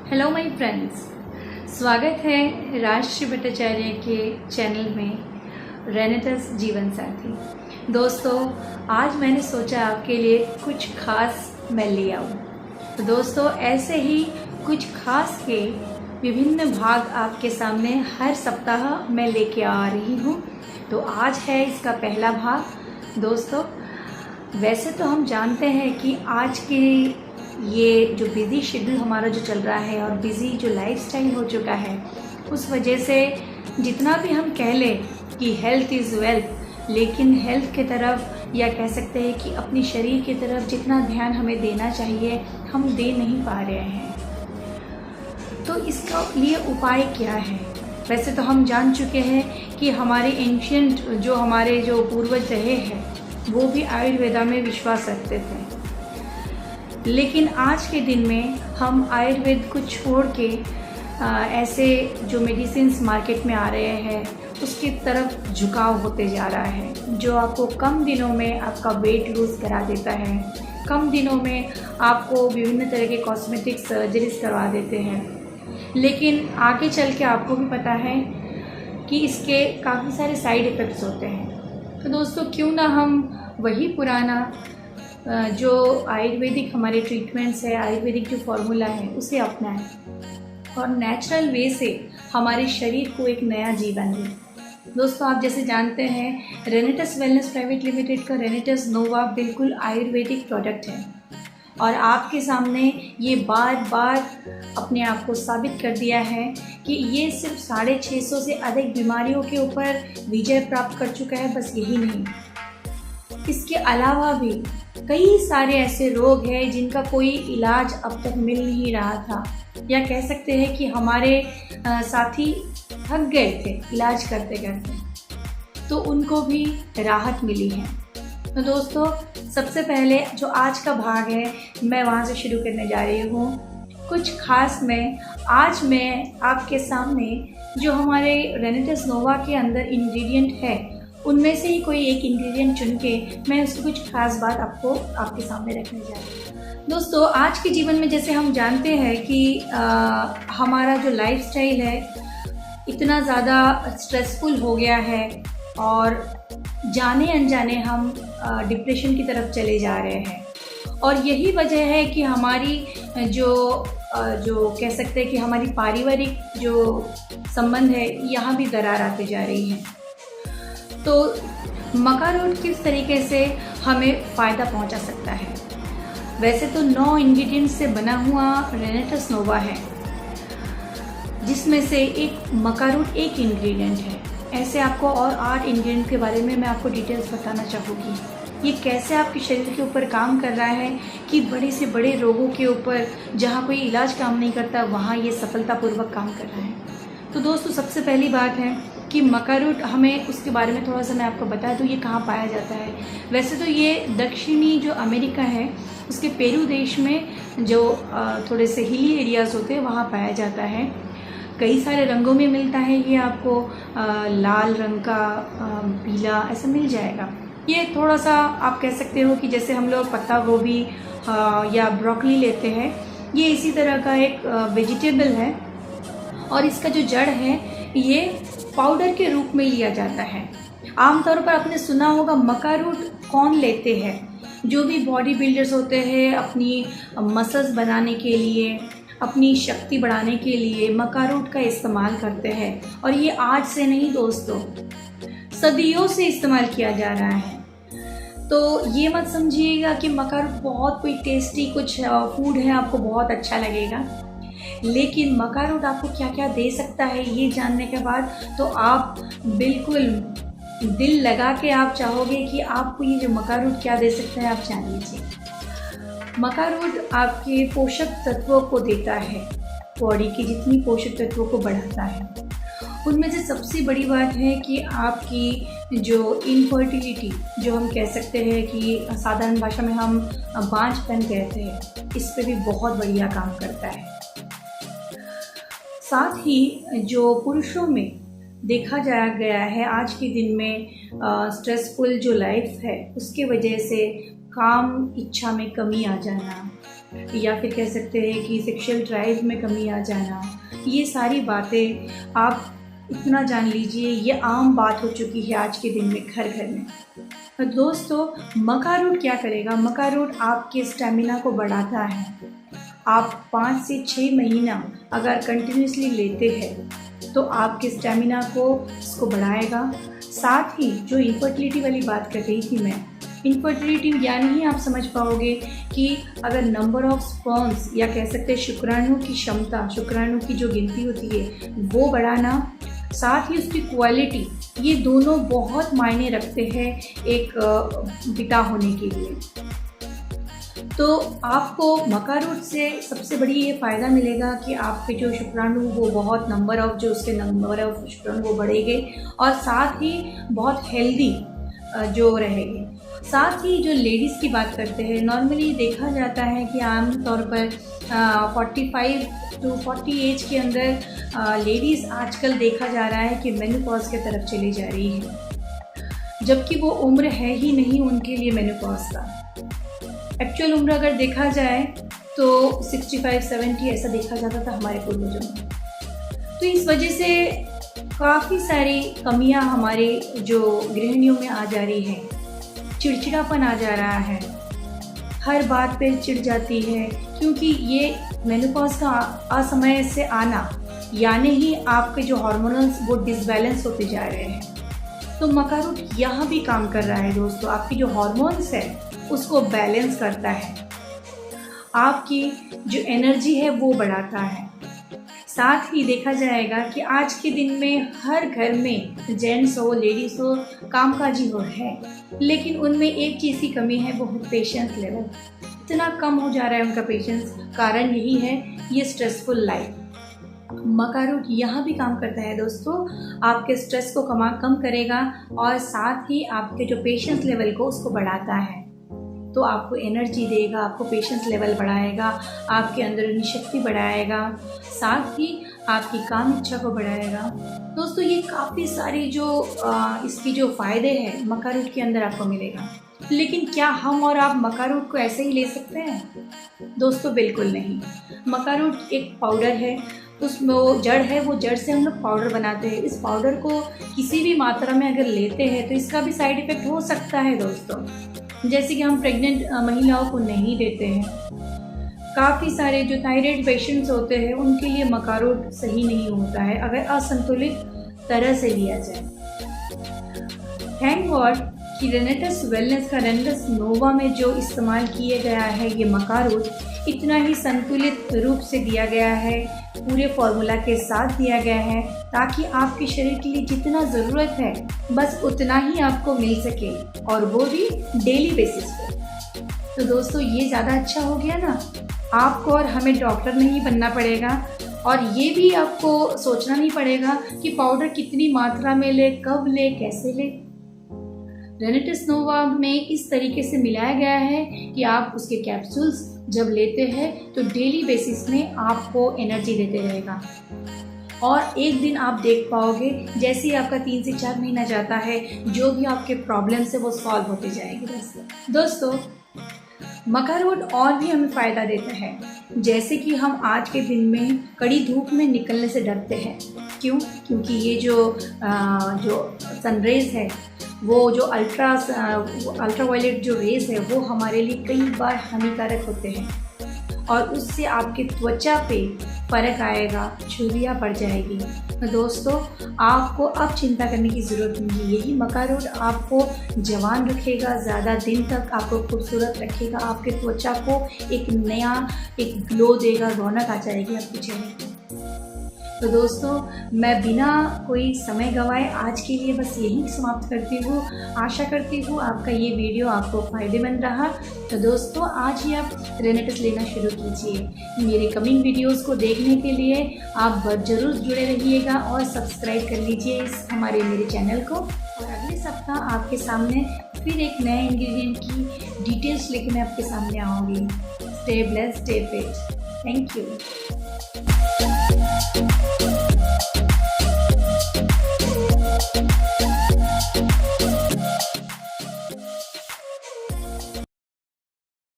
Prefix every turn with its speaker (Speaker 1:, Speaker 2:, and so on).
Speaker 1: Hello my friends, स्वागत है राजश्री भट्टाचार्य के चैनल में रेनेटस जीवन साथी। दोस्तों, आज मैंने सोचा आपके लिए कुछ खास मैं ले आऊँ। तो दोस्तों, ऐसे ही कुछ खास के विभिन्न भाग आपके सामने हर सप्ताह मैं लेके आ रही हूँ। तो आज है इसका पहला भाग। दोस्तों, वैसे तो हम जानते हैं कि आज की ये जो बिज़ी शेड्यूल हमारा जो चल रहा है और बिज़ी जो लाइफस्टाइल हो चुका है, उस वजह से जितना भी हम कह लें कि हेल्थ इज़ वेल्थ, लेकिन हेल्थ की तरफ या कह सकते हैं कि अपने शरीर की तरफ जितना ध्यान हमें देना चाहिए हम दे नहीं पा रहे हैं। तो इसका लिए उपाय क्या है? वैसे तो हम जान चुके हैं कि हमारे एंशियंट जो हमारे जो पूर्वज रहे हैं वो भी आयुर्वेदा में विश्वास रखते थे, लेकिन आज के दिन में हम आयुर्वेद को छोड़ के ऐसे जो मेडिसिन्स मार्केट में आ रहे हैं उसकी तरफ झुकाव होते जा रहा है, जो आपको कम दिनों में आपका वेट लूज़ करा देता है, कम दिनों में आपको विभिन्न तरह के कॉस्मेटिक सर्जरीज करवा देते हैं। लेकिन आगे चल के आपको भी पता है कि इसके काफ़ी सारे साइड इफ़ेक्ट्स होते हैं। तो दोस्तों, क्यों ना हम वही पुराना जो आयुर्वेदिक हमारे ट्रीटमेंट्स है, आयुर्वेदिक जो फॉर्मूला है उसे अपनाएं और नेचुरल वे से हमारे शरीर को एक नया जीवन दें। दोस्तों, आप जैसे जानते हैं रेनेटस वेलनेस प्राइवेट लिमिटेड का रेनेटस नोवा बिल्कुल आयुर्वेदिक प्रोडक्ट है और आपके सामने ये बार बार अपने आप को साबित कर दिया है कि ये सिर्फ 650 से अधिक बीमारियों के ऊपर विजय प्राप्त कर चुका है। बस यही नहीं, इसके अलावा भी कई सारे ऐसे रोग हैं जिनका कोई इलाज अब तक मिल नहीं रहा था, या कह सकते हैं कि हमारे साथी थक गए थे इलाज करते करते, तो उनको भी राहत मिली है। तो दोस्तों, सबसे पहले जो आज का भाग है मैं वहाँ से शुरू करने जा रही हूँ। कुछ खास में आज मैं आपके सामने जो हमारे रेनेटस नोवा के अंदर इंग्रेडिएंट है उनमें से ही कोई एक इंग्रेडिएंट चुन के मैं उसकी कुछ खास बात आपके सामने रखने जा रही हूँ। दोस्तों, आज के जीवन में जैसे हम जानते हैं कि हमारा जो लाइफस्टाइल है इतना ज़्यादा स्ट्रेसफुल हो गया है और जाने अनजाने हम डिप्रेशन की तरफ चले जा रहे हैं। और यही वजह है कि हमारी जो कह सकते हैं कि हमारी पारिवारिक जो संबंध है यहाँ भी दरार आती जा रही है। तो मक्का रूट किस तरीके से हमें फ़ायदा पहुंचा सकता है? वैसे तो 9 इंग्रेडिएंट्स से बना हुआ रेनेटस नोवा है, जिसमें से एक मक्का रूट एक इंग्रेडिएंट है। ऐसे आपको और 8 इंग्रेडिएंट के बारे में मैं आपको डिटेल्स बताना चाहूँगी। ये कैसे आपके शरीर के ऊपर काम कर रहा है कि बड़े से बड़े रोगों के ऊपर जहाँ कोई इलाज काम नहीं करता वहाँ ये सफलतापूर्वक काम कर रहा है। तो दोस्तों, सबसे पहली बात है कि मक्का रूट, हमें उसके बारे में थोड़ा सा मैं आपको बता दूँ ये कहाँ पाया जाता है। वैसे तो ये दक्षिणी जो अमेरिका है उसके पेरू देश में जो थोड़े से हिली एरियाज़ होते हैं वहाँ पाया जाता है। कई सारे रंगों में मिलता है ये, आपको लाल रंग का, पीला ऐसा मिल जाएगा। ये थोड़ा सा आप कह सकते हो कि जैसे हम लोग पत्ता गोभी या ब्रोकली लेते हैं, ये इसी तरह का एक वेजिटेबल है और इसका जो जड़ है ये पाउडर के रूप में लिया जाता है। आमतौर पर आपने सुना होगा मक्का रूट कौन लेते हैं? जो भी बॉडी बिल्डर्स होते हैं अपनी मसल्स बनाने के लिए, अपनी शक्ति बढ़ाने के लिए मक्का रूट का इस्तेमाल करते हैं। और ये आज से नहीं दोस्तों, सदियों से इस्तेमाल किया जा रहा है। तो ये मत समझिएगा कि मक्का रूट बहुत कोई टेस्टी कुछ फूड है, आपको बहुत अच्छा लगेगा। लेकिन मक्का रूट आपको क्या क्या दे सकता है ये जानने के बाद तो आप बिल्कुल दिल लगा के आप चाहोगे कि आपको ये जो मक्का रूट क्या दे सकता है आप जान लीजिए। मक्का रूट आपके पोषक तत्वों को देता है, बॉडी के जितनी पोषक तत्वों को बढ़ाता है। उनमें से सबसे बड़ी बात है कि आपकी जो इनफर्टिलिटी, जो हम कह सकते हैं कि साधारण भाषा में हम बांझपन कहते हैं, इस पे भी बहुत बढ़िया काम करता है। साथ ही जो पुरुषों में देखा जाया गया है आज के दिन में स्ट्रेसफुल जो लाइफ है उसके वजह से काम इच्छा में कमी आ जाना, या फिर कह सकते हैं कि सेक्सुअल ड्राइव में कमी आ जाना, ये सारी बातें आप इतना जान लीजिए ये आम बात हो चुकी है आज के दिन में घर घर में। तो दोस्तों, मक्का रूट क्या करेगा? मक्का रूट आपके स्टेमिना को बढ़ाता है। आप 5 से 6 महीना अगर कंटिन्यूसली लेते हैं तो आपके स्टेमिना को इसको बढ़ाएगा। साथ ही जो इनफर्टिलिटी वाली बात कर रही थी मैं, इनफर्टिलिटी यानी ही आप समझ पाओगे कि अगर नंबर ऑफ स्पर्म्स या कह सकते हैं शुक्राणु की क्षमता, शुक्राणु की जो गिनती होती है वो बढ़ाना, साथ ही उसकी क्वालिटी, ये दोनों बहुत मायने रखते हैं एक पिता होने के लिए। तो आपको मक्का रूट से सबसे बड़ी ये फ़ायदा मिलेगा कि आपके जो शुक्राणु वो बहुत नंबर ऑफ शुक्राणु वो बढ़ेंगे और साथ ही बहुत हेल्दी जो रहेंगे। साथ ही जो लेडीज़ की बात करते हैं, नॉर्मली देखा जाता है कि आम तौर पर 45 to 40 एज के अंदर लेडीज़ आजकल देखा जा रहा है कि मेनोपॉज की तरफ चली जा रही है, जबकि वो उम्र है ही नहीं उनके लिए मेनोपॉज का। एक्चुअल उम्र अगर देखा जाए तो 65-70 ऐसा देखा जाता था हमारे पूर्वजों में। तो इस वजह से काफ़ी सारी कमियां हमारे जो गृहिणियों में आ जा रही है। चिड़चिड़ापन आ जा रहा है, हर बात पे चिढ़ जाती है, क्योंकि ये मेनोपॉज का असमय से आना यानी ही आपके जो हार्मोनल्स वो डिसबैलेंस होते जा रहे हैं। तो मक्का रूट यहाँ भी काम कर रहा है दोस्तों, आपकी जो हार्मोन्स है उसको बैलेंस करता है, आपकी जो एनर्जी है वो बढ़ाता है। साथ ही देखा जाएगा कि आज के दिन में हर घर में जेंट्स हो लेडीज़ हो कामकाजी हो है, लेकिन उनमें एक चीज़ की कमी है, वो है पेशेंस लेवल। इतना कम हो जा रहा है उनका पेशेंस, कारण यही है ये स्ट्रेसफुल लाइफ। मक्का रूट यहाँ भी काम करता है दोस्तों, आपके स्ट्रेस को कम करेगा और साथ ही आपके जो पेशेंस लेवल को उसको बढ़ाता है। तो आपको एनर्जी देगा, आपको पेशेंस लेवल बढ़ाएगा, आपके अंदरूनी शक्ति बढ़ाएगा, साथ ही आपकी काम इच्छा को बढ़ाएगा। दोस्तों, ये काफ़ी सारी जो इसकी जो फ़ायदे हैं मक्का रूट के अंदर आपको मिलेगा। लेकिन क्या हम और आप मक्का रूट को ऐसे ही ले सकते हैं? दोस्तों, बिल्कुल नहीं। मक्का रूट एक पाउडर है, उसमें वो जड़ है, वो जड़ से हम लोग पाउडर बनाते हैं। इस पाउडर को किसी भी मात्रा में अगर लेते हैं तो इसका भी साइड इफ़ेक्ट हो सकता है दोस्तों, जैसे कि हम प्रेग्नेंट महिलाओं को नहीं देते हैं। काफ़ी सारे जो थायराइड पेशेंट्स होते हैं उनके लिए मक्का रूट सही नहीं होता है अगर असंतुलित तरह से लिया जाए। थैंक गॉड कि रेनेटस वेलनेस का रेनेटस नोवा में जो इस्तेमाल किया गया है ये मक्का रूट इतना ही संतुलित रूप से दिया गया है, पूरे फॉर्मूला के साथ दिया गया है, ताकि आपके शरीर के लिए जितना ज़रूरत है बस उतना ही आपको मिल सके, और वो भी डेली बेसिस पे। तो दोस्तों, ये ज़्यादा अच्छा हो गया ना, आपको और हमें डॉक्टर नहीं बनना पड़ेगा, और ये भी आपको सोचना नहीं पड़ेगा कि पाउडर कितनी मात्रा में ले, कब ले, कैसे ले। रेनेटस नोवा में इस तरीके से मिलाया गया है कि आप उसके कैप्सूल्स जब लेते हैं तो डेली बेसिस में आपको एनर्जी देते रहेगा, और एक दिन आप देख पाओगे जैसे ही आपका 3 से 4 महीना जाता है जो भी आपके प्रॉब्लम्स है वो सॉल्व होते जाएंगे। दोस्तों, मक्का रूट और भी हमें फ़ायदा देता है, जैसे कि हम आज के दिन में कड़ी धूप में निकलने से डरते हैं। क्यों? क्योंकि ये जो सनरेज है, वो जो अल्ट्रावायलेट जो रेज है वो हमारे लिए कई बार हानिकारक होते हैं, और उससे आपके त्वचा पे फ़र्क आएगा, झुर्रियाँ पड़ जाएगी। तो दोस्तों, आपको अब चिंता करने की ज़रूरत नहीं है। यही मक्का रूट आपको जवान रखेगा, ज़्यादा दिन तक आपको खूबसूरत रखेगा, आपके त्वचा को एक नया ग्लो देगा, रौनक आ जाएगी आपके चेहरे पर। तो दोस्तों, मैं बिना कोई समय गंवाए आज के लिए बस यही समाप्त करती हूँ। आशा करती हूँ आपका ये वीडियो आपको फ़ायदेमंद रहा। तो दोस्तों, आज ही आप रेनेटस लेना शुरू कीजिए। मेरे कमिंग वीडियोस को देखने के लिए आप ज़रूर जुड़े रहिएगा और सब्सक्राइब कर लीजिए मेरे चैनल को। और अगले सप्ताह आपके सामने फिर एक नए इंग्रेडिएंट की डिटेल्स लेकर मैं आपके सामने आऊँगी। Stay blessed, stay fit. Thank you.